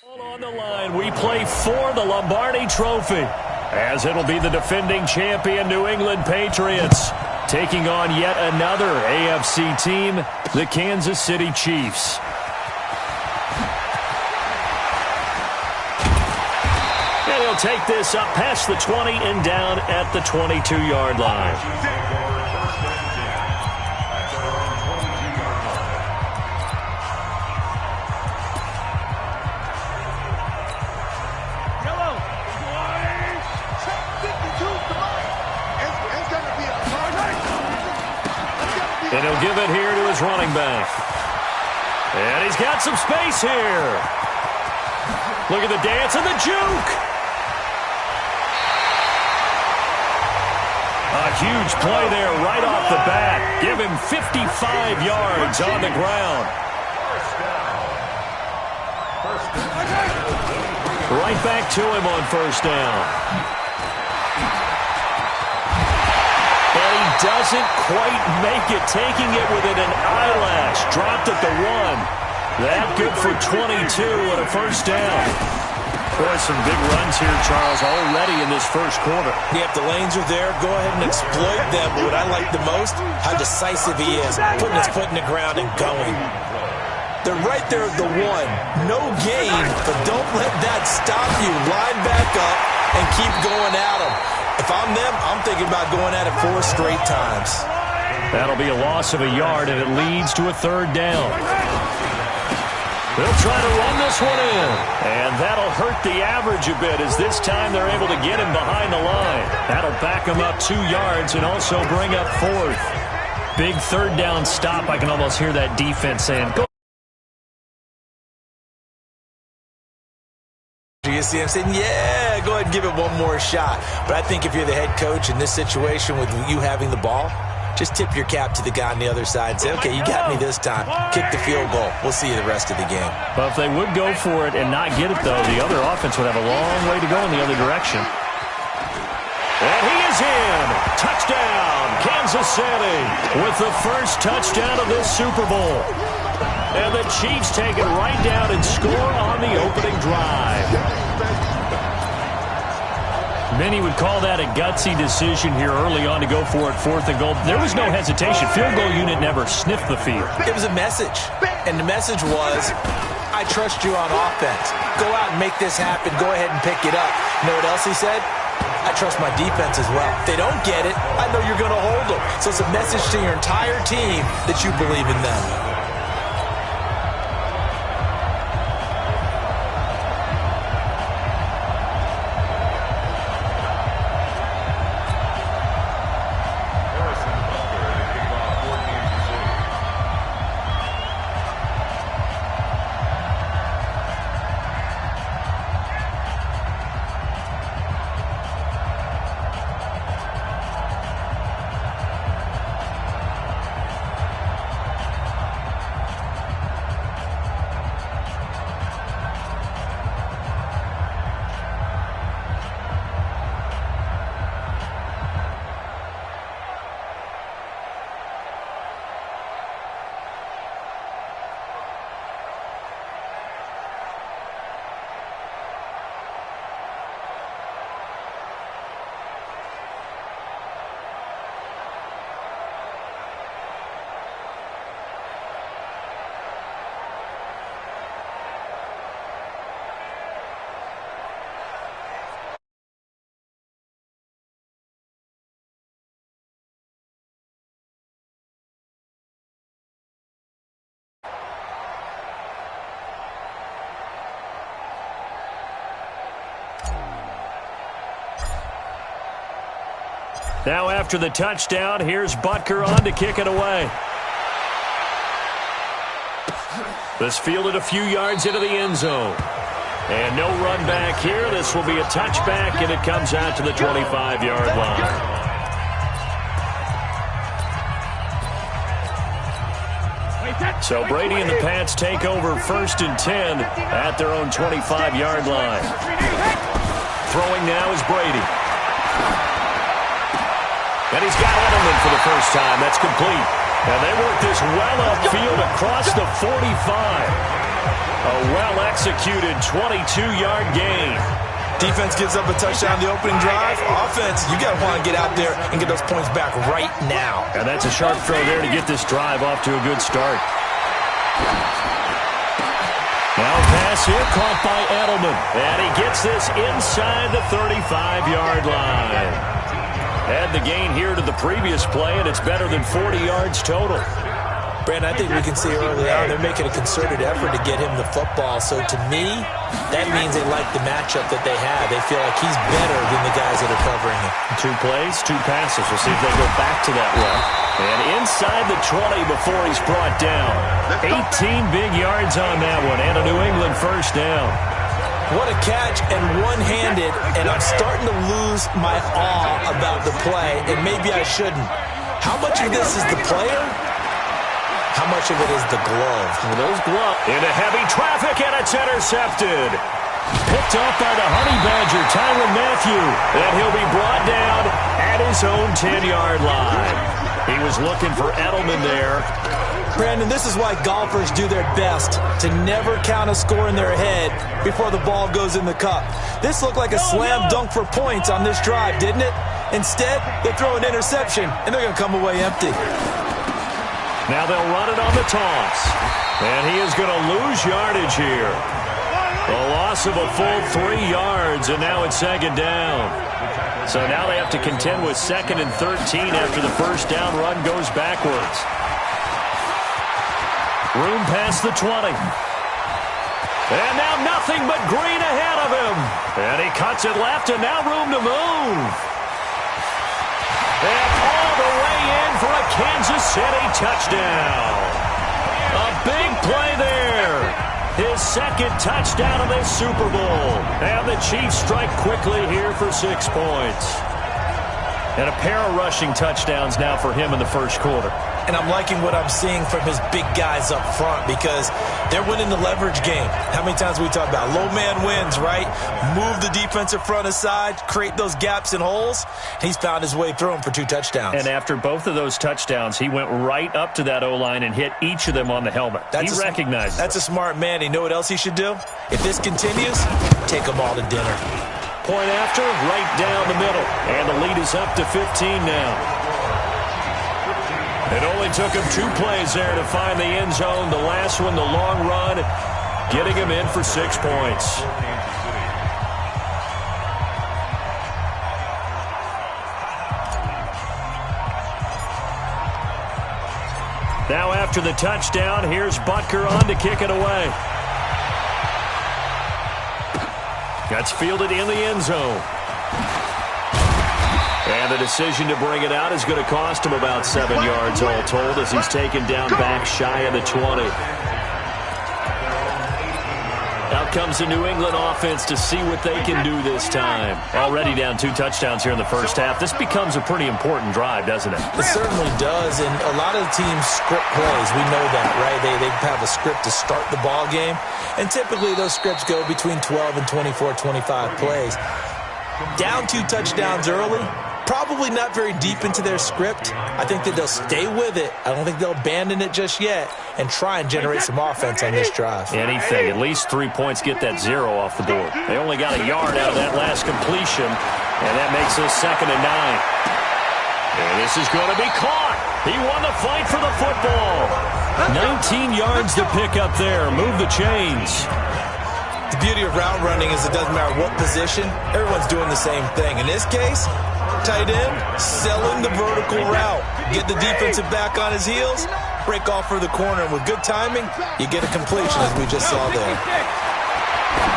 On the line, we play for the Lombardi Trophy, as it'll be the defending champion New England Patriots taking on yet another AFC team, the Kansas City Chiefs. And he'll take this up past the 20 and down at the 22-yard line. And he'll give it here to his running back. And he's got some space here. Look at the dance and the juke. A huge play there right off the bat. Give him 55 yards on the ground. Right back to him on first down. Doesn't quite make it, taking it within an eyelash. Dropped at the 1. That good for 22 and a first down. Boy, some big runs here, Charles, already in this first quarter. Yeah, if the lanes are there, go ahead and exploit them. But what I like the most, how decisive he is, putting his foot in the ground and going. They're right there at the 1. No gain, but don't let that stop you. Line back up and keep going at them. If I'm them, I'm thinking about going at it 4 straight times. That'll be a loss of a yard, and it leads to a third down. They'll try to run this one in, and that'll hurt the average a bit, as this time they're able to get him behind the line. That'll back him up 2 yards and also bring up 4th. Big third down stop. I can almost hear that defense saying, go. You see him saying, yeah, go ahead and give it one more shot. But I think if you're the head coach in this situation with you having the ball, just tip your cap to the guy on the other side and say, okay, you got me this time. Kick the field goal. We'll see you the rest of the game. But if they would go for it and not get it, though, the other offense would have a long way to go in the other direction. And he is in. Touchdown, Kansas City, with the first touchdown of this Super Bowl. And the Chiefs take it right down and score on the opening drive. Many would call that a gutsy decision here early on to go for it, 4th and goal. There was no hesitation. Field goal unit never sniffed the field. It was a message. And the message was, I trust you on offense. Go out and make this happen. Go ahead and pick it up. You know what else he said? I trust my defense as well. If they don't get it, I know you're going to hold them. So it's a message to your entire team that you believe in them. Now after the touchdown, here's Butker on to kick it away. This fielded a few yards into the end zone. And no run back here. This will be a touchback, and it comes out to the 25-yard line. So Brady and the Pats take over 1st and 10 at their own 25-yard line. Throwing now is Brady. And he's got Edelman for the first time. That's complete. And they work this well upfield across the 45. A well-executed 22-yard gain. Defense gives up a touchdown the opening drive. Offense, you got to want to get out there and get those points back right now. And that's a sharp throw there to get this drive off to a good start. Now a pass here caught by Edelman. And he gets this inside the 35-yard line. Add the gain here to the previous play, and it's better than 40 yards total. Brandon, I think we can see early on they're making a concerted effort to get him the football. So to me, that means they like the matchup that they have. They feel like he's better than the guys that are covering him. 2 plays, 2 passes. We'll see if they go back to that one. And inside the 20 before he's brought down. 18 big yards on that one, and a New England first down. What a catch, and one-handed, and I'm starting to lose my awe about the play, and maybe I shouldn't. How much of this is the player? How much of it is the glove? Well, those gloves. Into heavy traffic, and it's intercepted. Picked up by the Honey Badger, Tyrann Mathieu. And he'll be brought down at his own 10-yard line. He was looking for Edelman there. Brandon, this is why golfers do their best to never count a score in their head before the ball goes in the cup. This looked like a slam dunk for points on this drive, didn't it? Instead, they throw an interception, and they're going to come away empty. Now they'll run it on the toss. And he is going to lose yardage here. A loss of a full 3 yards, and now it's second down. So now they have to contend with 2nd and 13 after the first down run goes backwards. Room past the 20. And now nothing but green ahead of him. And he cuts it left, and now room to move. And all the way in for a Kansas City touchdown. A big play there. His 2nd touchdown of this Super Bowl. And the Chiefs strike quickly here for 6 points. And a pair of rushing touchdowns now for him in the first quarter. And I'm liking what I'm seeing from his big guys up front because they're winning the leverage game. How many times we talk about low man wins, right? Move the defensive front aside, create those gaps and holes. He's found his way through them for 2 touchdowns. And after both of those touchdowns, he went right up to that O-line and hit each of them on the helmet. He recognized That's a smart man. You know what else he should do? If this continues, take them all to dinner. Point after, right down the middle. And the lead is up to 15 now. It only took him 2 plays there to find the end zone. The last one, the long run, getting him in for 6 points. Now after the touchdown, here's Butker on to kick it away. That's fielded in the end zone. And the decision to bring it out is going to cost him about 7 yards all told as he's taken down back shy of the 20. Out comes the New England offense to see what they can do this time. Already down 2 touchdowns here in the first half. This becomes a pretty important drive, doesn't it? It certainly does, and a lot of the teams script plays. We know that, right? They have a script to start the ball game, and typically those scripts go between 12 and 24, 25 plays. Down 2 touchdowns early, probably not very deep into their script. I think that they'll stay with it. I don't think they'll abandon it just yet and try and generate some offense on this drive. Anything. At least 3 points get that 0 off the board. They only got a yard out of that last completion, and that makes this 2nd and 9. And this is going to be caught. He won the fight for the football. 19 yards to pick up there. Move the chains. The beauty of route running is it doesn't matter what position. Everyone's doing the same thing. In this case, tight end, selling the vertical route. Get the defensive back on his heels, break off for the corner. And with good timing, you get a completion as we just saw there.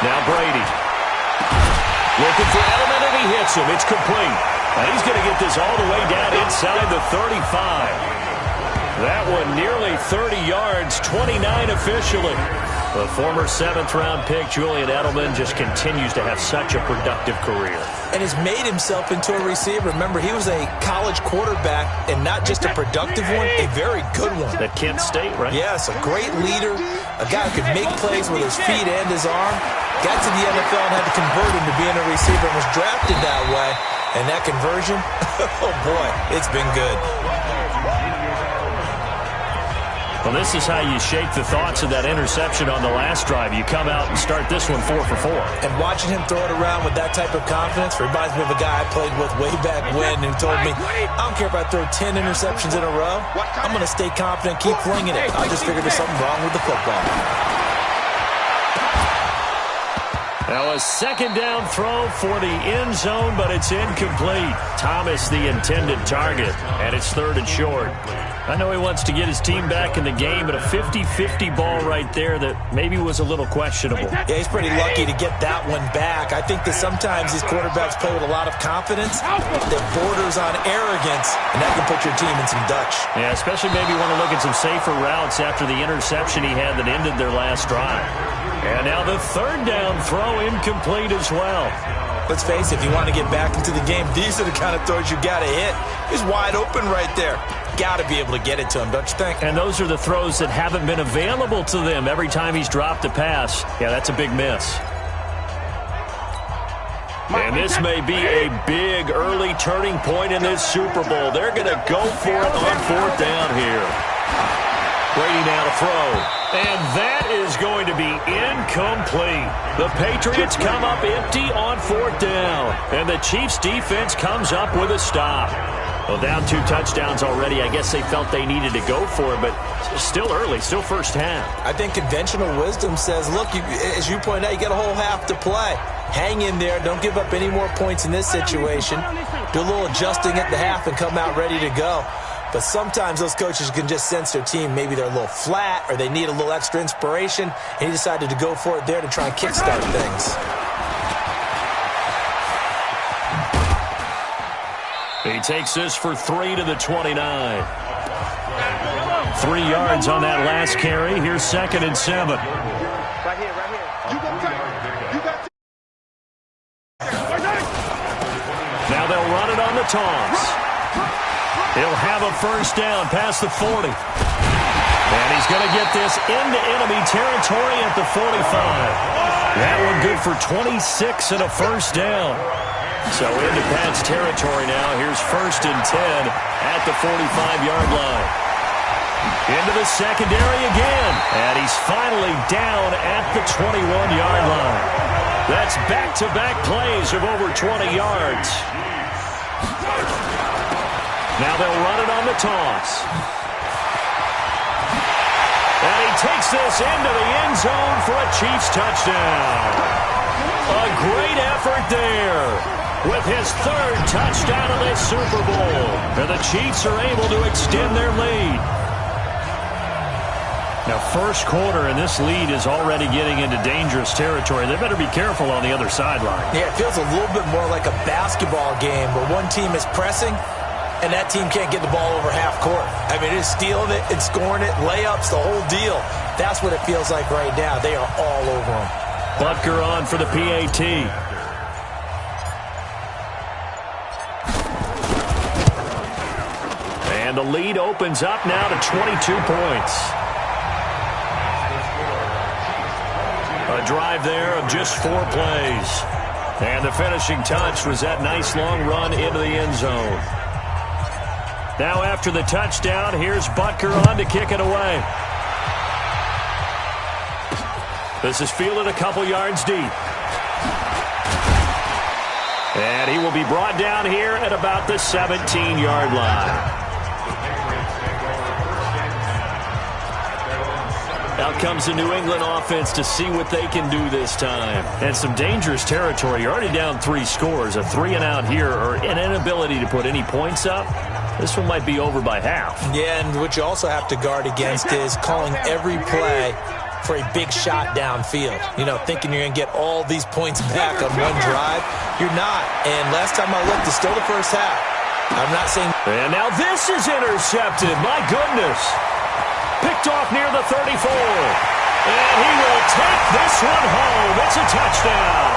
Now Brady. Looking for Edelman, and he hits him. It's complete. And he's going to get this all the way down inside the 35. That one nearly 30 yards, 29 officially. The former 7th-round pick, Julian Edelman, just continues to have such a productive career. And has made himself into a receiver. Remember, he was a college quarterback, and not just a productive one, a very good one. At Kent State, right? Yes, a great leader, a guy who could make plays with his feet and his arm. Got to the NFL and had to convert him to being a receiver and was drafted that way. And that conversion, oh boy, it's been good. Well, this is how you shake the thoughts of that interception on the last drive. You come out and start this one 4 for 4. And watching him throw it around with that type of confidence reminds me of a guy I played with way back when who told me, I don't care if I throw 10 interceptions in a row. I'm going to stay confident, keep flinging it. I just figured there's something wrong with the football. Now a second down throw for the end zone, but it's incomplete. Thomas the intended target, and it's 3rd and short. I know he wants to get his team back in the game, but a 50-50 ball right there that maybe was a little questionable. Yeah, he's pretty lucky to get that one back. I think that sometimes these quarterbacks play with a lot of confidence that borders on arrogance, and that can put your team in some Dutch. Yeah, especially maybe want to look at some safer routes after the interception he had that ended their last drive. And now the 3rd down throw incomplete as well. Let's face it, if you want to get back into the game, these are the kind of throws you got to hit. He's wide open right there. Got to be able to get it to him, don't you think? And those are the throws that haven't been available to them every time he's dropped a pass. Yeah, that's a big miss. And this may be a big early turning point in this Super Bowl. They're going to go for it on 4th down here. Brady now to throw. And that is going to be incomplete. The Patriots come up empty on 4th down. And the Chiefs defense comes up with a stop. Well, down 2 touchdowns already. I guess they felt they needed to go for it, but still early, still first half. I think conventional wisdom says, look, as you point out, you got a whole half to play. Hang in there. Don't give up any more points in this situation. Do a little adjusting at the half and come out ready to go. But sometimes those coaches can just sense their team. Maybe they're a little flat or they need a little extra inspiration, and he decided to go for it there to try and kickstart things. He takes this for 3 to the 29. 3 yards on that last carry. Here's 2nd and 7. Right here, right here. You got Now they'll run it on the toss. He'll have a first down past the 40. And he's going to get this into enemy territory at the 45. That one good for 26 and a first down. So into Pat's territory now. Here's 1st and 10 at the 45-yard line. Into the secondary again. And he's finally down at the 21-yard line. That's back-to-back plays of over 20 yards. Now they'll run it on the toss. And he takes this into the end zone for a Chiefs touchdown. A great effort there with his 3rd touchdown of this Super Bowl. And the Chiefs are able to extend their lead. Now, first quarter, and this lead is already getting into dangerous territory. They better be careful on the other sideline. Yeah, it feels a little bit more like a basketball game where one team is pressing and that team can't get the ball over half court. I mean, it's stealing it, it's scoring it, layups, the whole deal. That's what it feels like right now. They are all over them. Butker on for the PAT. And the lead opens up now to 22 points. A drive there of just 4 plays. And the finishing touch was that nice long run into the end zone. Now after the touchdown, here's Butker on to kick it away. This is fielded a couple yards deep. And he will be brought down here at about the 17-yard line. Out comes the New England offense to see what they can do this time. And some dangerous territory. You're already down 3 scores. A 3-and-out here or an inability to put any points up. This one might be over by half. Yeah, and what you also have to guard against is calling every play for a big shot downfield. You know, thinking you're going to get all these points back on one drive. You're not. And last time I looked, it's still the first half. I'm not saying... And now this is intercepted. My goodness. Picked off near the 34. And he will take this one home. It's a touchdown.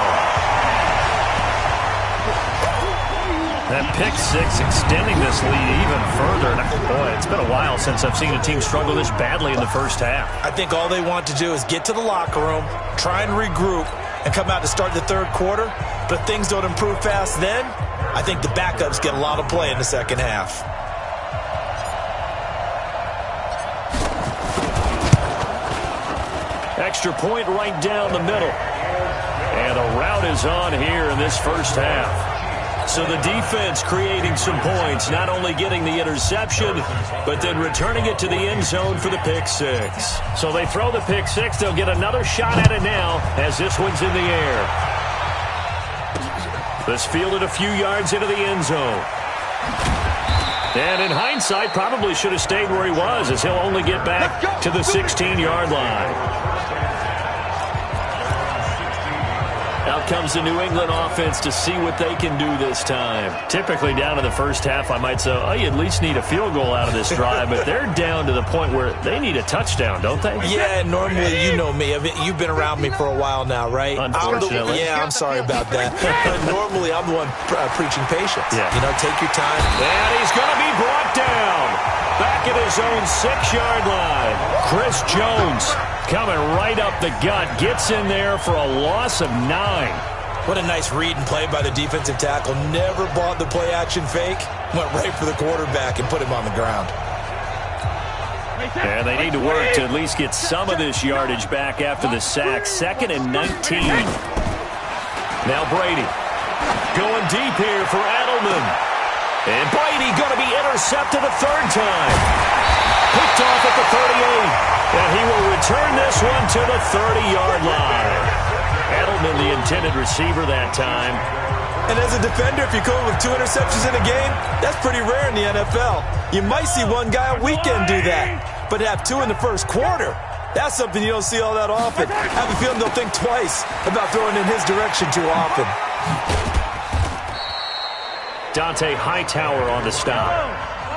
That pick six extending this lead even further. Boy, it's been a while since I've seen a team struggle this badly in the first half. I think all they want to do is get to the locker room, try and regroup, and come out to start the third quarter. But if things don't improve fast then, I think the backups get a lot of play in the second half. Extra point right down the middle. And a rout is on here in this first half. So the defense creating some points, not only getting the interception, but then returning it to the end zone for the pick six. So they throw the pick six. They'll get another shot at it now as this one's in the air. This fielded a few yards into the end zone. And in hindsight, probably should have stayed where he was, as he'll only get back to the 16-yard line. Out comes the New England offense to see what they can do this time. Typically down in the first half, I might say, oh, you at least need a field goal out of this drive, but they're down to the point where they need a touchdown, don't they? Yeah, normally, you know me. You've been around me for a while now, right? Unfortunately. I'm sorry about that. But normally, I'm the one preaching patience. Yeah. You know, take your time. And he's going to be brought down. Back at his own 6-yard line. Chris Jones coming right up the gut. Gets in there for a loss of 9. What a nice read and play by the defensive tackle. Never bought the play-action fake. Went right for the quarterback and put him on the ground. And they need to work to at least get some of this yardage back after the sack. 2nd and 19. Now Brady going deep here for Edelman. And Brady going to be intercepted a third time. Picked off at the 38. And he will return this one to the 30-yard line. Edelman, the intended receiver that time. And as a defender, if you go with 2 interceptions in a game, that's pretty rare in the NFL. You might see one guy a weekend do that. But to have 2 in the first quarter, that's something you don't see all that often. I have a feeling they'll think twice about throwing in his direction too often. Dante Hightower on the stop.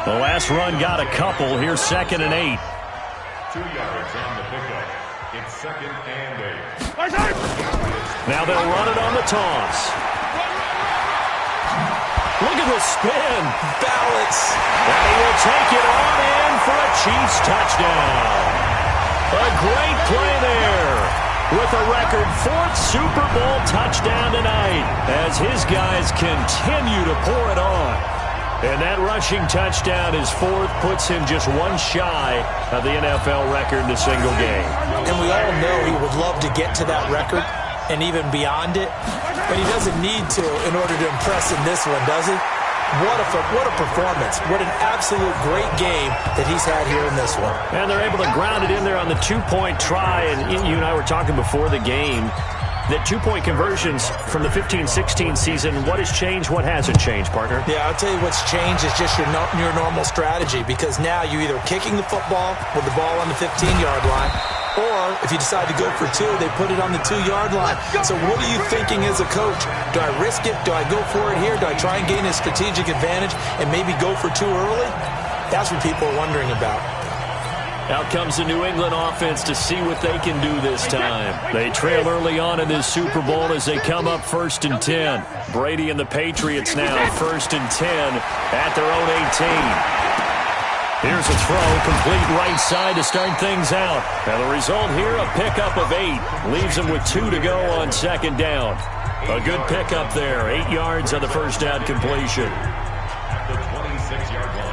The last run got a couple. Here's 2nd and 8. 2 yards on the pickup. It's 2nd and 8. Now they'll run it on the toss. Look at the spin. Balance. And he will take it on in for a Chiefs touchdown. A great play there. With a record 4th Super Bowl touchdown tonight as his guys continue to pour it on. And that rushing touchdown, his 4th, puts him just one shy of the NFL record in a single game. And we all know he would love to get to that record and even beyond it, but he doesn't need to in order to impress in this one, does he? What a performance. What an absolute great game that he's had here in this one. And they're able to ground it in there on the 2-point try. And you and I were talking before the game that 2-point conversions from the 15-16 season, what has changed, what hasn't changed, partner? Yeah, I'll tell you what's changed is just your normal strategy, because now you're either kicking the football with the ball on the 15-yard line, or if you decide to go for 2, they put it on the 2-yard line. So what are you thinking as a coach? Do I risk it? Do I go for it here? Do I try and gain a strategic advantage and maybe go for 2 early? That's what people are wondering about. Out comes the New England offense to see what they can do this time. They trail early on in this Super Bowl as they come up 1st and 10. Brady and the Patriots now 1st and 10 at their own 18. Here's a throw, complete right side to start things out. And the result here, a pickup of 8. Leaves them with 2 to go on 2nd down. A good pickup there, 8 yards on the first down completion. At the 26-yard line.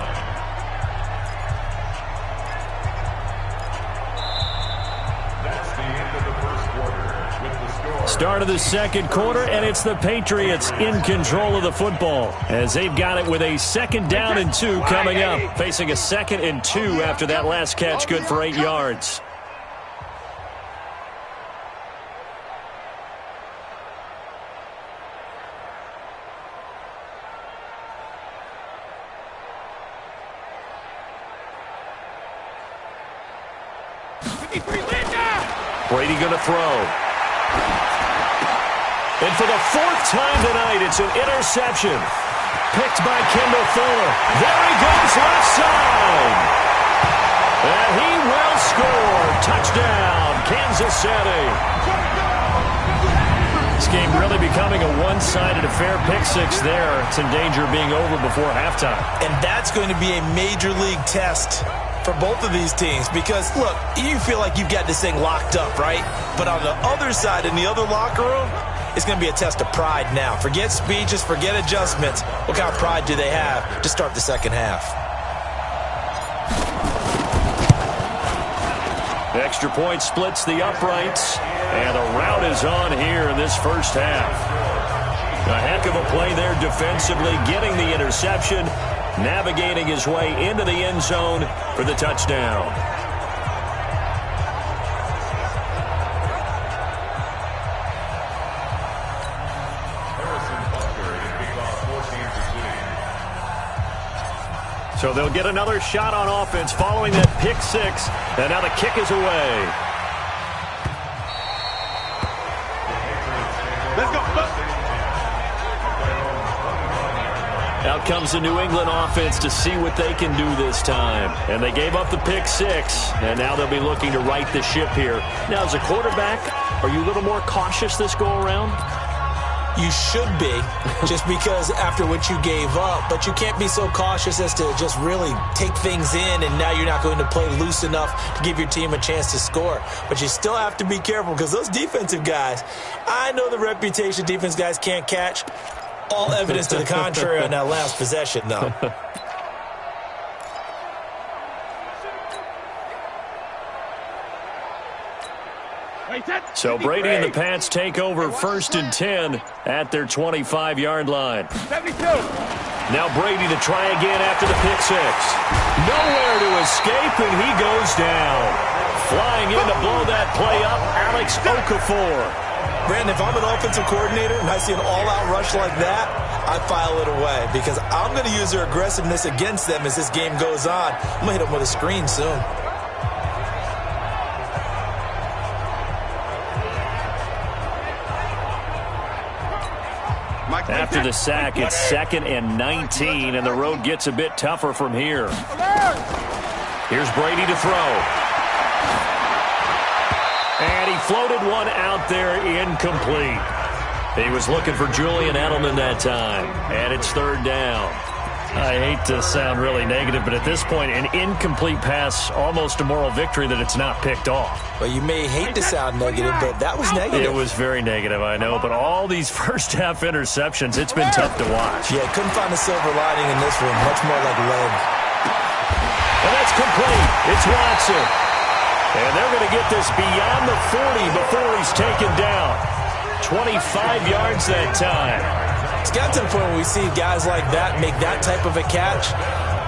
Start of the second quarter, and it's the Patriots in control of the football as they've got it with a 2nd down and 2 coming up, facing a 2nd and 2 after that last catch, good for 8 yards. Brady going to throw. And for the 4th time tonight, it's an interception. Picked by Kendall Fuller. There he goes, left side. And he will score. Touchdown, Kansas City. This game really becoming a one-sided affair. Pick 6 there. It's in danger of being over before halftime. And that's going to be a major league test for both of these teams, because, look, you feel like you've got this thing locked up, right? But on the other side, in the other locker room, it's going to be a test of pride now. Forget speeches, forget adjustments. What kind of pride do they have to start the second half? extra point splits the uprights, and the rout is on here in this first half. A heck of a play there defensively, getting the interception, navigating his way into the end zone for the touchdown. So they'll get another shot on offense following that pick six, and now the kick is away. Let's go. Out comes the New England offense to see what they can do this time. And they gave up the pick six, and now they'll be looking to right the ship here. Now, as a quarterback, are you a little more cautious this go-around? You should be, just because after what you gave up. But you can't be so cautious as to just really take things in, and now you're not going to play loose enough to give your team a chance to score. But you still have to be careful, because those defensive guys, I know the reputation defense guys can't catch. All evidence to the contrary on that last possession, though. So Brady and the Pats take over 1st and 10 at their 25-yard line. 72. Now Brady to try again after the pick six. Nowhere to escape, and he goes down. Flying in to blow that play up, Alex Okafor. Brandon, if I'm an offensive coordinator and I see an all-out rush like that, I file it away, because I'm going to use their aggressiveness against them as this game goes on. I'm going to hit them with a screen soon. After the sack, it's 2nd and 19, and the road gets a bit tougher from here. Here's Brady to throw. And he floated one out there, incomplete. He was looking for Julian Edelman that time, and it's 3rd down. I hate to sound really negative, but at this point, an incomplete pass, almost a moral victory that it's not picked off. Well, you may hate to sound negative, but that was negative. It was very negative, I know, but all these first-half interceptions, it's been tough to watch. Yeah, couldn't find a silver lining in this one. Much more like lead. And that's complete. It's Watson. And they're going to get this beyond the 40 before he's taken down. 25 yards that time. It's got to the point where we see guys like that make that type of a catch.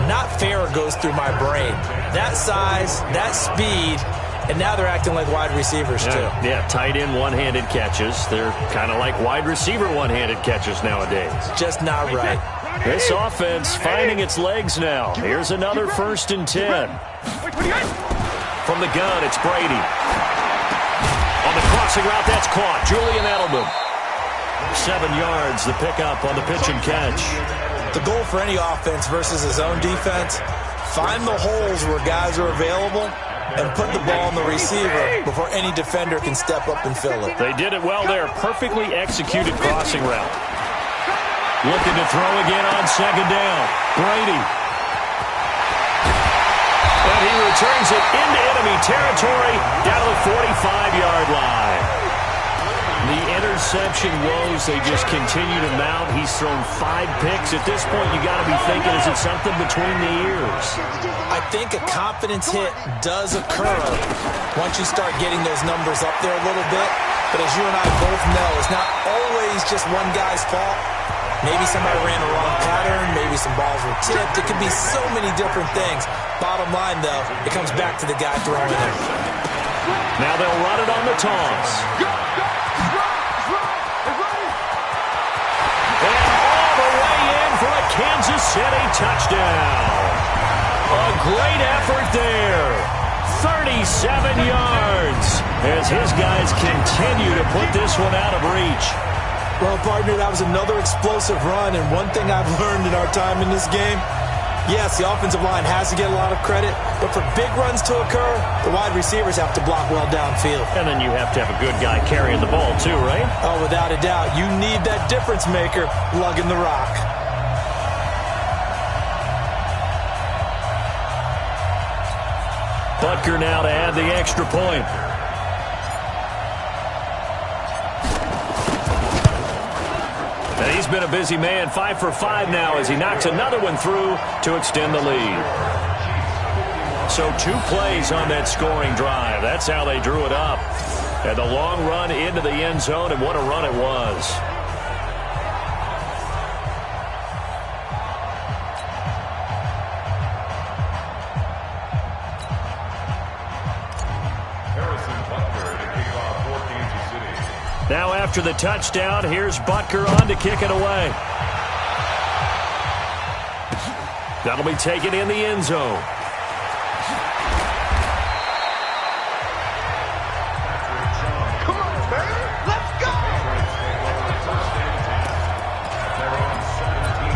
Not fair goes through my brain. That size, that speed, and now they're acting like wide receivers too. Yeah, tight end one-handed catches. They're kind of like wide receiver one-handed catches nowadays. Just not right. This offense finding its legs now. Here's another 1st and 10. From the gun, it's Brady. On the crossing route, that's caught. Julian Edelman. 7 yards, the pickup on the pitch and catch. The goal for any offense versus his own defense, find the holes where guys are available and put the ball on the receiver before any defender can step up and fill it. They did it well there. Perfectly executed crossing route. Looking to throw again on 2nd down. Brady. And he returns it into enemy territory down to the 45-yard line. The interception woes, they just continue to mount. He's thrown 5 picks. At this point, you got to be thinking, is it something between the ears? I think a confidence hit does occur once you start getting those numbers up there a little bit. But as you and I both know, it's not always just one guy's fault. Maybe somebody ran a wrong pattern. Maybe some balls were tipped. It could be so many different things. Bottom line, though, it comes back to the guy throwing it. Now they'll run it on the toss. And all the way in for a Kansas City touchdown. A great effort there. 37 yards as his guys continue to put this one out of reach. Well, partner, that was another explosive run, and one thing I've learned in our time in this game, yes, the offensive line has to get a lot of credit, but for big runs to occur, the wide receivers have to block well downfield. And then you have to have a good guy carrying the ball too, right? Oh, without a doubt. You need that difference maker lugging the rock. Butker now to add the extra point. And he's been a busy man, 5 for 5 now as he knocks another one through to extend the lead. So 2 plays on that scoring drive. That's how they drew it up. And the long run into the end zone, and what a run it was. Now after the touchdown, here's Butker on to kick it away. That'll be taken in the end zone. Come on, baby. Let's go.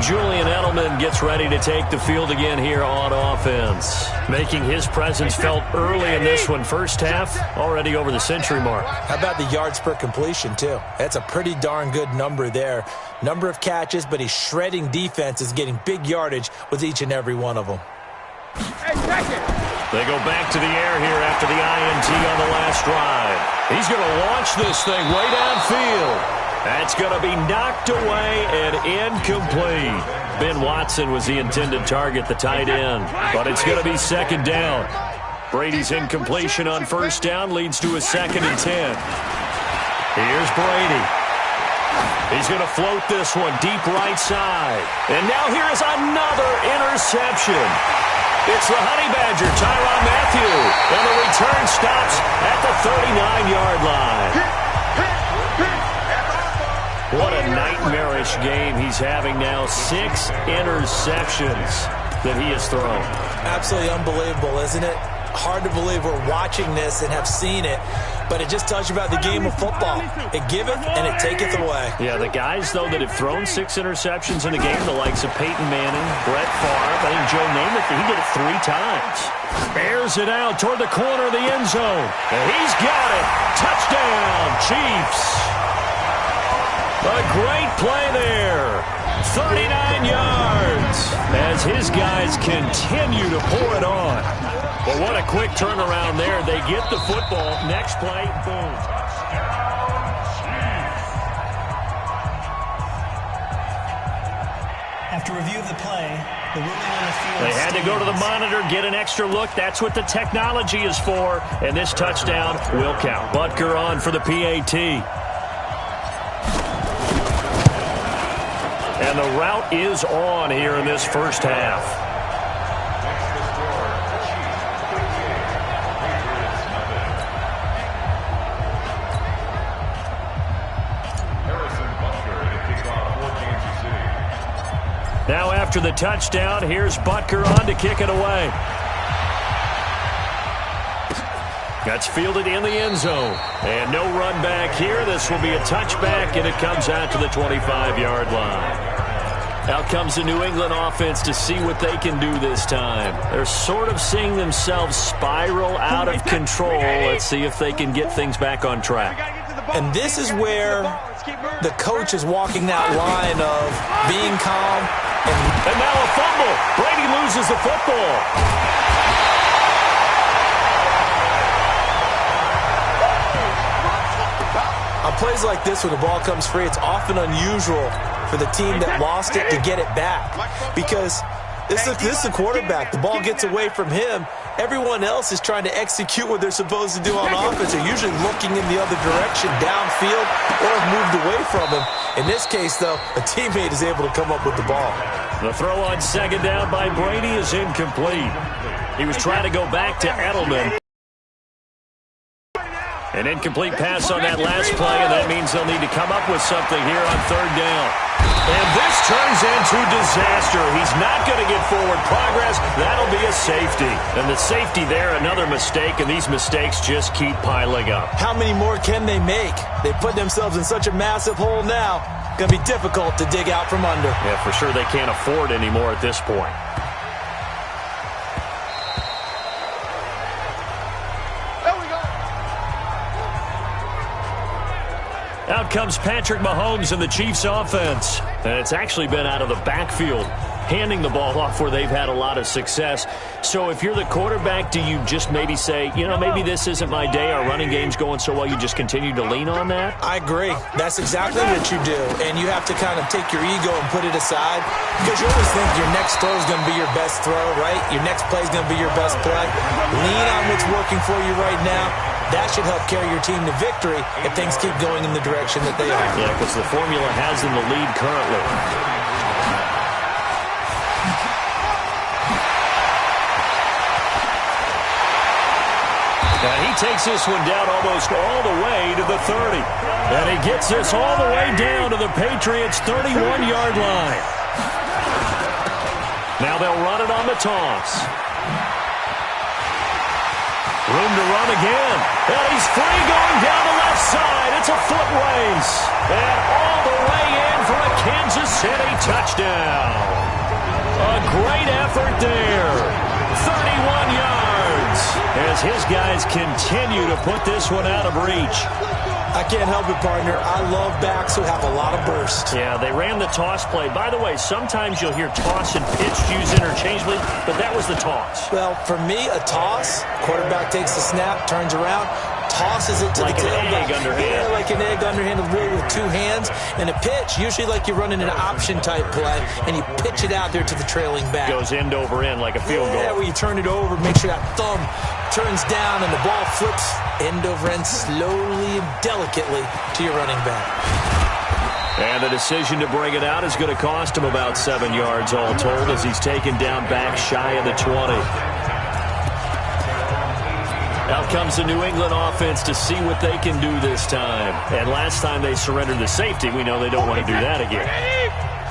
Julian Edelman gets ready to take the field again here on offense. Making his presence felt early in this one. First half, already over the century mark. How about the yards per completion, too? That's a pretty darn good number there. Number of catches, but he's shredding defenses, getting big yardage with each and every one of them. Hey, check it. They go back to the air here after the INT on the last drive. He's going to launch this thing way downfield. That's going to be knocked away and incomplete. Ben Watson was the intended target, the tight end. But it's going to be second down. Brady's incompletion on first down leads to a 2nd and 10. Here's Brady. He's going to float this one deep right side. And now here is another interception. It's the Honey Badger, Tyrann Mathieu. And the return stops at the 39-yard line. What a nightmarish game he's having now. 6 interceptions that he has thrown. Absolutely unbelievable, isn't it? Hard to believe we're watching this and have seen it, but it just tells you about the game of football. It giveth and it taketh away. Yeah, the guys, though, that have thrown 6 interceptions in a game, the likes of Peyton Manning, Brett Favre, I think Joe Namath, he did it 3 times. Airs it out toward the corner of the end zone. And he's got it. Touchdown, Chiefs. A great play there. 39 yards as his guys continue to pour it on. But what a quick turnaround there. They get the football. Next play, boom. After review of the play, the ruling on the field They had to go to the monitor, get an extra look. That's what the technology is for. And this touchdown will count. Butker on for the PAT. And the route is on here in this first half. Now after the touchdown, here's Butker on to kick it away. That's fielded in the end zone. And no run back here. This will be a touchback, and it comes out to the 25-yard line. Out comes the New England offense to see what they can do this time. They're sort of seeing themselves spiral out of control. Let's see if they can get things back on track. And this is where the coach is walking that line of being calm. And now a fumble. Brady loses the football. On plays like this where the ball comes free, it's often unusual for the team that lost it to get it back. Because this is the quarterback. The ball gets away from him. Everyone else is trying to execute what they're supposed to do on offense. They're usually looking in the other direction, downfield, or have moved away from him. In this case, though, a teammate is able to come up with the ball. The throw on second down by Brady is incomplete. He was trying to go back to Edelman. An incomplete pass on that last play, and that means they'll need to come up with something here on third down. And this turns into disaster. He's not going to get forward progress. That'll be a safety. And the safety there, another mistake, and these mistakes just keep piling up. How many more can they make? They put themselves in such a massive hole now. It's going to be difficult to dig out from under. Yeah, for sure they can't afford anymore at this point. Out comes Patrick Mahomes in the Chiefs offense. And it's actually been out of the backfield. handing the ball off where they've had a lot of success. So if you're the quarterback, do you just maybe say, you know, maybe this isn't my day, our running game's going so well, you just continue to lean on that? I agree. That's exactly what you do. And you have to kind of take your ego and put it aside, because you always think your next throw is going to be your best throw, right? Your next play is going to be your best play. Lean on what's working for you right now. That should help carry your team to victory if things keep going in the direction that they are. Yeah, because the formula has them the lead currently. And he takes this one down almost all the way to the 30. And he gets this all the way down to the Patriots' 31-yard line. Now they'll run it on the toss. Room to run again. And he's free going down the left side. It's a foot race. And all the way in for a Kansas City touchdown. A great effort there. 31 yards as his guys continue to put this one out of reach. I can't help it, partner. I love backs who have a lot of burst. Yeah, they ran the toss play. By the way, sometimes you'll hear toss and pitch used interchangeably, but that was the toss. Well, for me, a toss, quarterback takes the snap, turns around, tosses it to like the tailback. Like an egg underhand. Yeah, like an egg underhand, really with two hands. And a pitch, usually like you're running an option-type play, and you pitch it out there to the trailing back. Goes end over end like a field goal. Yeah, where you turn it over, make sure that thumb turns down, and the ball flips end over end slowly and delicately to your running back. And the decision to bring it out is going to cost him about 7 yards all told as he's taken down back shy of the 20. Out comes the New England offense to see what they can do this time. And last time they surrendered the safety, we know they don't want to do that again.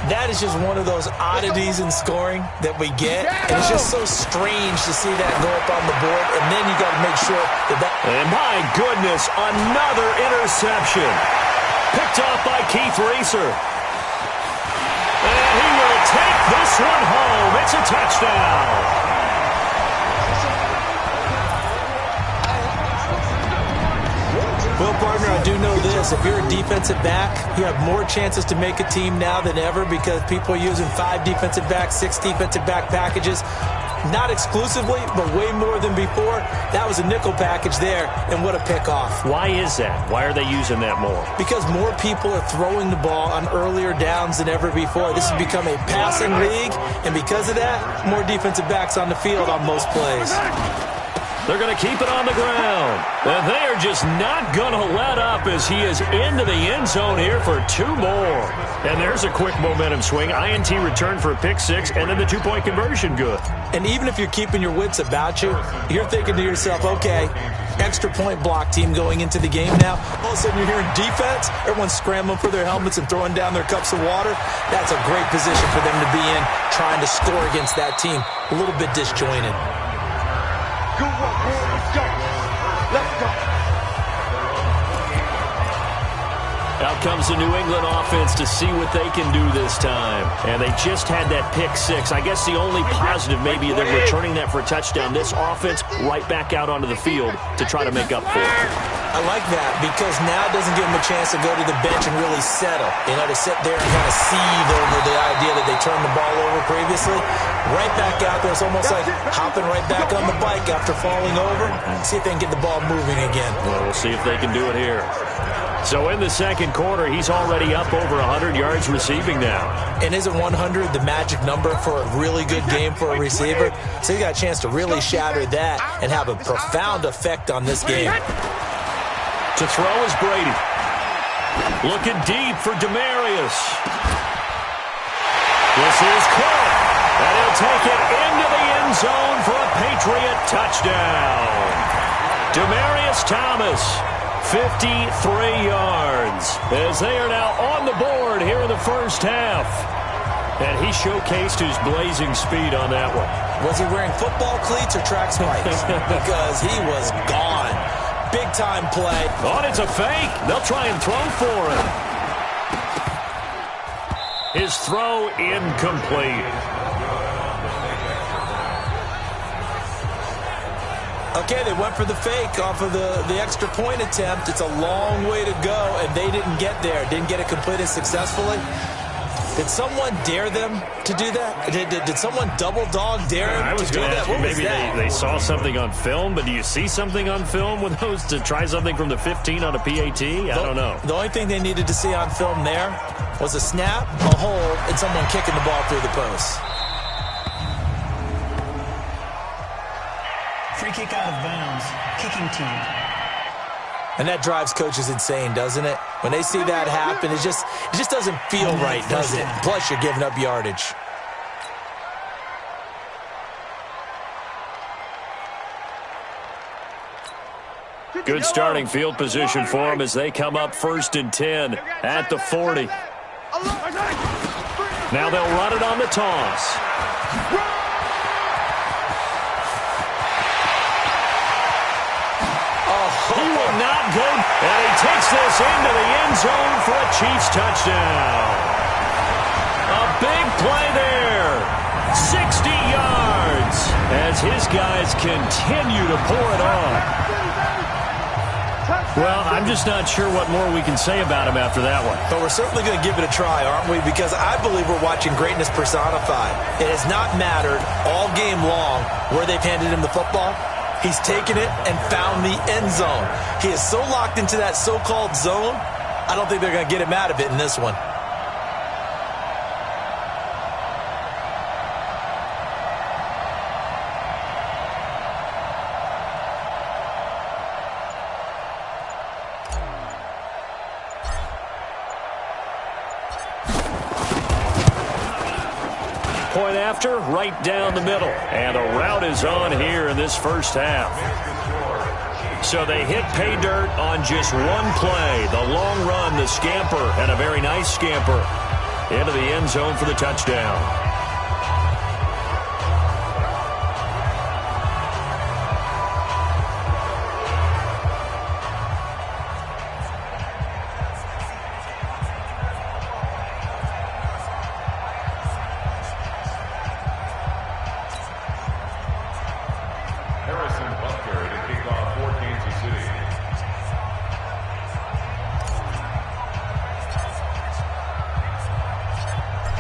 That is just one of those oddities in scoring that we get. And it's just so strange to see that go up on the board. And then you got to make sure that... And my goodness, another interception. Picked off by Keith Reeser. And he will take this one home. It's a touchdown. Well, partner, I do know this. If you're a defensive back, you have more chances to make a team now than ever because people are using 5 defensive backs, 6 defensive back packages. Not exclusively, but way more than before. That was a nickel package there, and what a pickoff. Why is that? Why are they using that more? Because more people are throwing the ball on earlier downs than ever before. This has become a passing league, and because of that, more defensive backs on the field on most plays. They're going to keep it on the ground. And they are just not going to let up as he is into the end zone here for 2 more. And there's a quick momentum swing. INT return for a pick 6, and then the 2-point conversion good. And even if you're keeping your wits about you, you're thinking to yourself, okay, extra point block team going into the game now. All of a sudden you're hearing defense. Everyone's scrambling for their helmets and throwing down their cups of water. That's a great position for them to be in, trying to score against that team. A little bit disjointed. Good work, boy. Let's go. Let's go. Out comes the New England offense to see what they can do this time. And they just had that pick 6. I guess the only positive maybe they're returning that for a touchdown. This offense right back out onto the field to try to make up for it. I like that because now it doesn't give them a chance to go to the bench and really settle. You know, to sit there and kind of seethe over the idea that they turned the ball over previously. Right back out there. It's almost like hopping right back on the bike after falling over. See if they can get the ball moving again. Well, we'll see if they can do it here. So in the second quarter, he's already up over 100 yards receiving now. And isn't 100 the magic number for a really good game for a receiver? So you got a chance to really shatter that and have a profound effect on this game. To throw is Brady. Looking deep for Demarius. This is caught. And he'll take it into the end zone for a Patriot touchdown. Demarius Thomas, 53 yards, as they are now on the board here in the first half. And he showcased his blazing speed on that one. Was he wearing football cleats or track spikes? Because he was gone. Big-time play. Oh, it's a fake. They'll try and throw for him. His throw incomplete. Okay, they went for the fake off of the extra point attempt. It's a long way to go, and they didn't get there. Didn't get it completed successfully. Did someone dare them to do that? Did someone double dog dare him to do that? What was maybe that? they saw something on film, but do you see something on film with those to try something from the 15 on a PAT? I don't know. The only thing they needed to see on film there was a snap, a hold, and someone kicking the ball through the post. Free kick out of bounds. Kicking team. And that drives coaches insane, doesn't it? When they see that happen, it just doesn't feel right, does it? Plus, you're giving up yardage. Good starting field position for them as they come up 1st and 10 at the 40. Now they'll run it on the toss. He will not go, and he takes this into the end zone for a Chiefs touchdown. A big play there. 60 yards as his guys continue to pour it on. Well, I'm just not sure what more we can say about him after that one. But we're certainly going to give it a try, aren't we? Because I believe we're watching greatness personified. It has not mattered all game long where they've handed him the football. He's taken it and found the end zone. He is so locked into that so-called zone, I don't think they're going to get him out of it in this one. Point after, right down the middle. And a route is on here in this first half. So they hit pay dirt on just one play. The long run, the scamper, and a very nice scamper into the end zone for the touchdown.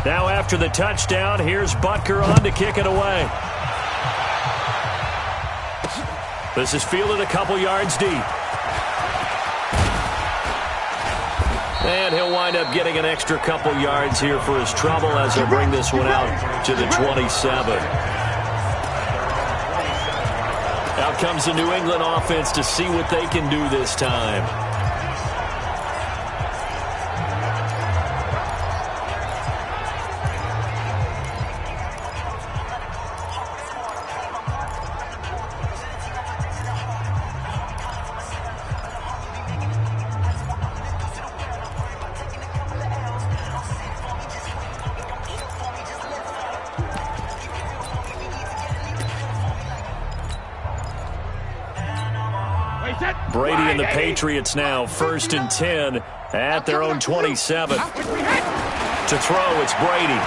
Now after the touchdown, here's Butker on to kick it away. This is fielded a couple yards deep. And he'll wind up getting an extra couple yards here for his trouble as he'll bring this one out to the 27. Out comes the New England offense to see what they can do this time. Brady and the Patriots now 1st and 10 at their own 27. To throw, it's Brady.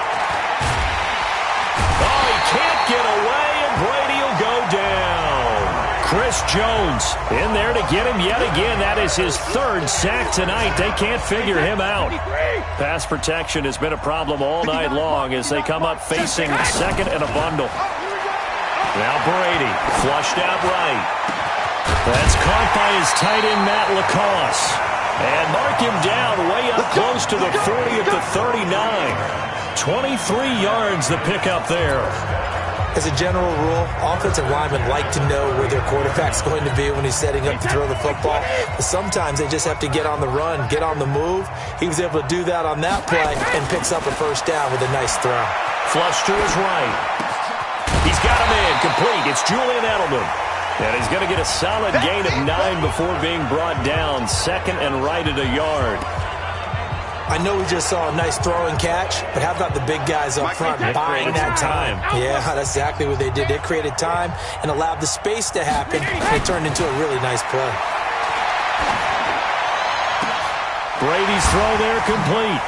Oh, he can't get away, and Brady will go down. Chris Jones in there to get him yet again. That is his 3rd sack tonight. They can't figure him out. Pass protection has been a problem all night long as they come up facing 2nd and a bundle. Now Brady flushed out right. That's caught by his tight end, Matt LaCosse. And mark him down way up close to the 40 at the 39. 23 yards the pickup there. As a general rule, offensive linemen like to know where their quarterback's going to be when he's setting up to throw the football. But sometimes they just have to get on the run, get on the move. He was able to do that on that play and picks up a 1st down with a nice throw. Flush to his right. He's got him in, complete. It's Julian Edelman. And he's going to get a solid gain of 9 before being brought down. 2nd and right at a yard. I know we just saw a nice throw and catch, but how about the big guys up front buying that time? Yeah, that's exactly what they did. They created time and allowed the space to happen, and it turned into a really nice play. Brady's throw there complete.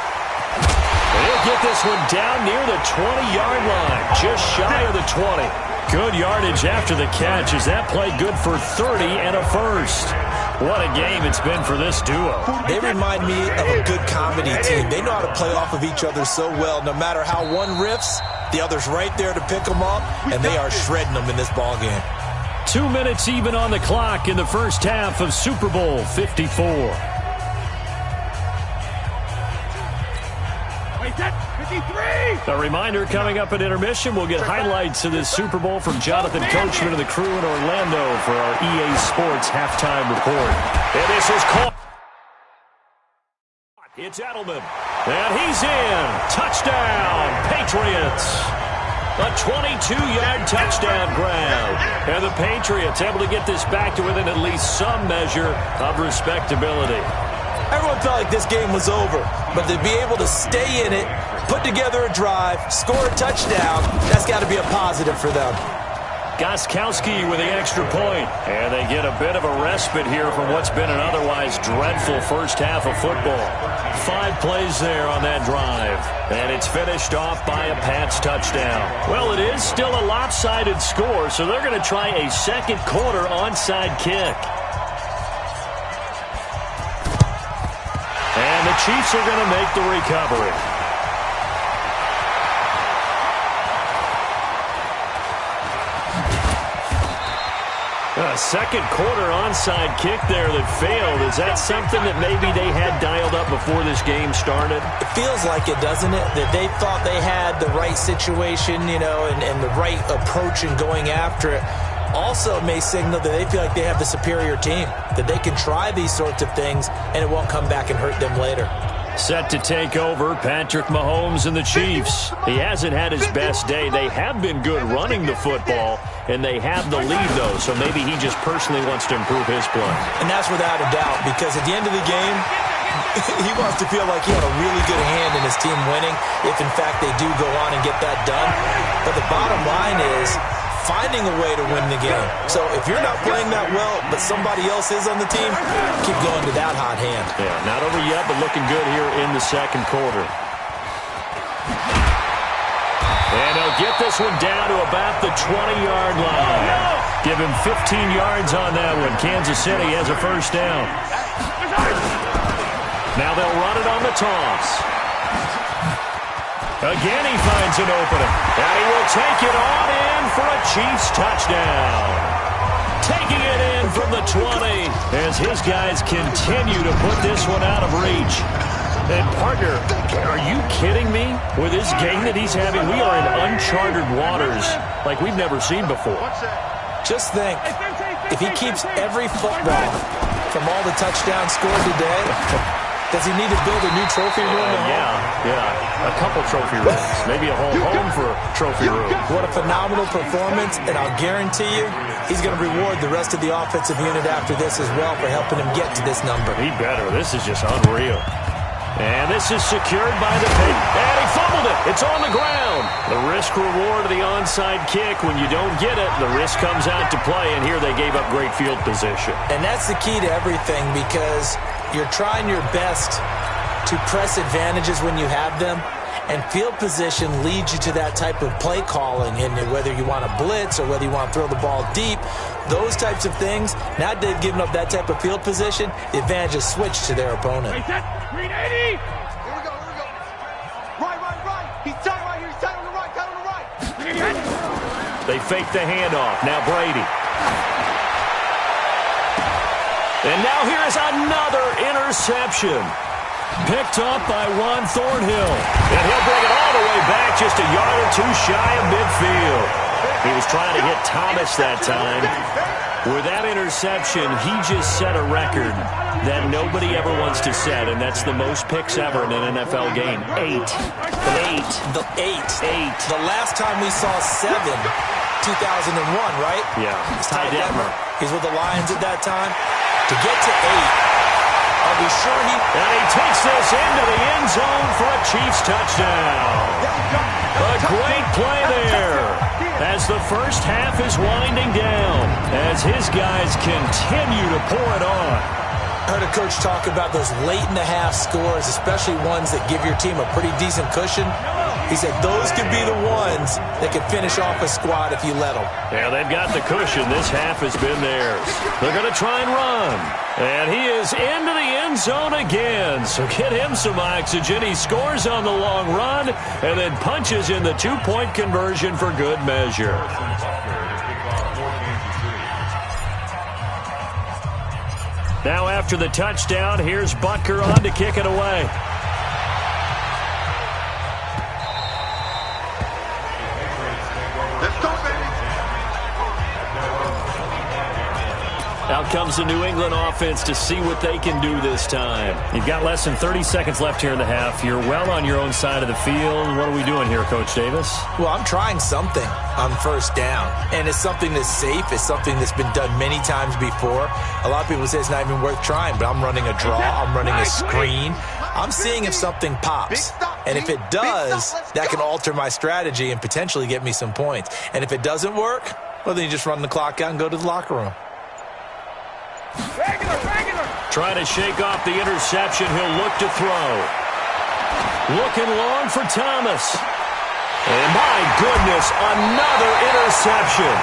And he'll get this one down near the 20-yard line, just shy of the 20. Good yardage after the catch as that play good for 30 and a first. What a game it's been for this duo. They remind me of a good comedy team. They know how to play off of each other so well. No matter how one riffs, the other's right there to pick them up, and they are shredding them in this ball game. 2 minutes even on the clock in the first half of Super Bowl 54. A reminder, coming up at intermission, we'll get highlights of this Super Bowl from Jonathan Coachman and the crew in Orlando for our EA Sports halftime report. And this is caught. It's Edelman. And he's in. Touchdown, Patriots. A 22-yard touchdown grab. And the Patriots able to get this back to within at least some measure of respectability. Everyone felt like this game was over, but to be able to stay in it, put together a drive, score a touchdown, that's got to be a positive for them. Gostkowski with the extra point. And they get a bit of a respite here from what's been an otherwise dreadful first half of football. 5 plays there on that drive. And it's finished off by a Pats touchdown. Well, it is still a lopsided score, so they're going to try a second quarter onside kick. And the Chiefs are going to make the recovery. A second quarter onside kick there that failed. Is that something that maybe they had dialed up before this game started? It feels like it, doesn't it? That they thought they had the right situation, you know, and the right approach in going after it. Also may signal that they feel like they have the superior team, that they can try these sorts of things and it won't come back and hurt them later. Set to take over, Patrick Mahomes and the Chiefs. He hasn't had his best day. They have been good running the football, and they have the lead, though, so maybe he just personally wants to improve his play. And that's without a doubt, because at the end of the game, he wants to feel like he had a really good hand in his team winning, if in fact they do go on and get that done. But the bottom line is finding a way to win the game. So if you're not playing that well, but somebody else is on the team, keep going to that hot hand. Yeah, not over yet, but looking good here in the second quarter. And they'll get this one down to about the 20-yard line. Give him 15 yards on that one. Kansas City has a first down. Now they'll run it on the toss. Again, he finds an opening. And he will take it on in for a Chiefs touchdown. Taking it in from the 20 as his guys continue to put this one out of reach. And, partner, are you kidding me? With this game that he's having, we are in uncharted waters like we've never seen before. Just think, if he keeps every football from all the touchdowns scored today, does he need to build a new trophy room? Yeah. A couple trophy rooms. Maybe a whole home for a trophy room. What a phenomenal performance, and I'll guarantee you he's going to reward the rest of the offensive unit after this as well for helping him get to this number. He better. This is just unreal. And this is secured by the pick. And he fumbled it. It's on the ground. The risk-reward of the onside kick. When you don't get it, the risk comes out to play, and here they gave up great field position. And that's the key to everything, because you're trying your best to press advantages when you have them, and field position leads you to that type of play calling. And whether you want to blitz or whether you want to throw the ball deep, those types of things, now that they've given up that type of field position, the advantage is switched to their opponent. Green 80. Here we go. Right. He's tight right here. He's tight on the right. They fake the handoff. Now Brady. And now here's another interception. Picked up by Juan Thornhill. And he'll bring it all the way back just a yard or two shy of midfield. He was trying to hit Thomas that time. With that interception, he just set a record that nobody ever wants to set, and that's the most picks ever in an NFL game. 8. The last time we saw 7, 2001, right? Yeah. It's Ty Detmer. He's with the Lions at that time. To get to 8, are we sure he... And he takes this into the end zone for a Chiefs touchdown. A great play there as the first half is winding down, as his guys continue to pour it on. I heard a coach talk about those late-in-the-half scores, especially ones that give your team a pretty decent cushion. He He said those could be the ones that could finish off a squad if you let them. Yeah, they've got the cushion. This half has been theirs. They're going to try and run. And he is into the end zone again. So get him some oxygen. He scores on the long run and then punches in the two-point conversion for good measure. Now after the touchdown, here's Butker on to kick it away. Let's go, baby. Out comes the New England offense to see what they can do this time. You've got less than 30 seconds left here in the half. You're well on your own side of the field. What are we doing here, Coach Davis? Well, I'm trying something on first down, and it's something that's safe. It's something that's been done many times before. A lot of people say it's not even worth trying, but I'm running a draw. I'm running a screen. I'm seeing if something pops. And if it does, that can alter my strategy and potentially get me some points. And if it doesn't work, well, then you just run the clock out and go to the locker room. Trying to shake off the interception. He'll look to throw. Looking long for Thomas. And my goodness, another interception.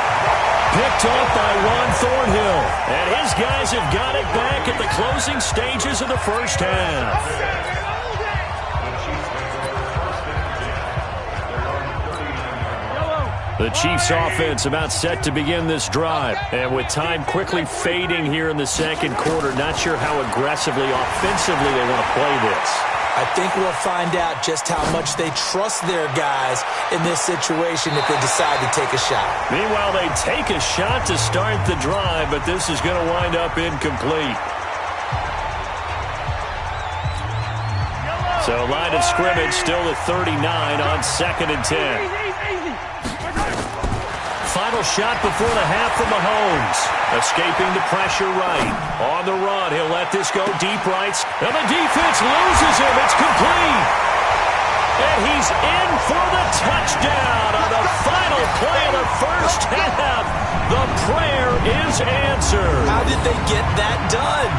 Picked off by Juan Thornhill. And his guys have got it back at the closing stages of the first half. The Chiefs offense about set to begin this drive. And with time quickly fading here in the second quarter, not sure how aggressively, offensively they want to play this. I think we'll find out just how much they trust their guys in this situation if they decide to take a shot. Meanwhile, they take a shot to start the drive, but this is going to wind up incomplete. So line of scrimmage still at 39 on 2nd and 10. Final shot before the half from Mahomes. Escaping the pressure right. On the run, he'll let this go deep right. And the defense loses him. It's complete. And he's in for the touchdown on the final play of the first half. The prayer is answered. How did they get that done?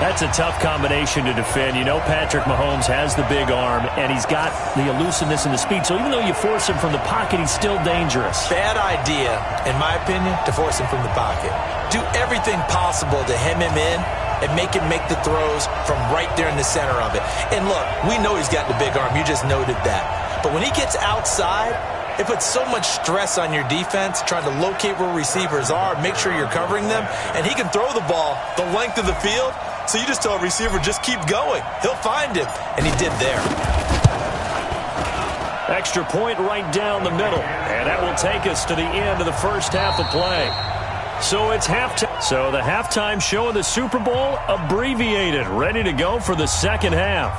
That's a tough combination to defend. You know Patrick Mahomes has the big arm, and he's got the elusiveness and the speed. So even though you force him from the pocket, he's still dangerous. Bad idea, in my opinion, to force him from the pocket. Do everything possible to hem him in and make him make the throws from right there in the center of it. And look, we know he's got the big arm. You just noted that. But when he gets outside, it puts so much stress on your defense trying to locate where receivers are, make sure you're covering them, and he can throw the ball the length of the field. So you just tell a receiver, just keep going. He'll find him, and he did there. Extra point right down the middle, and that will take us to the end of the first half of play. So it's halftime. So the halftime show of the Super Bowl abbreviated, ready to go for the second half.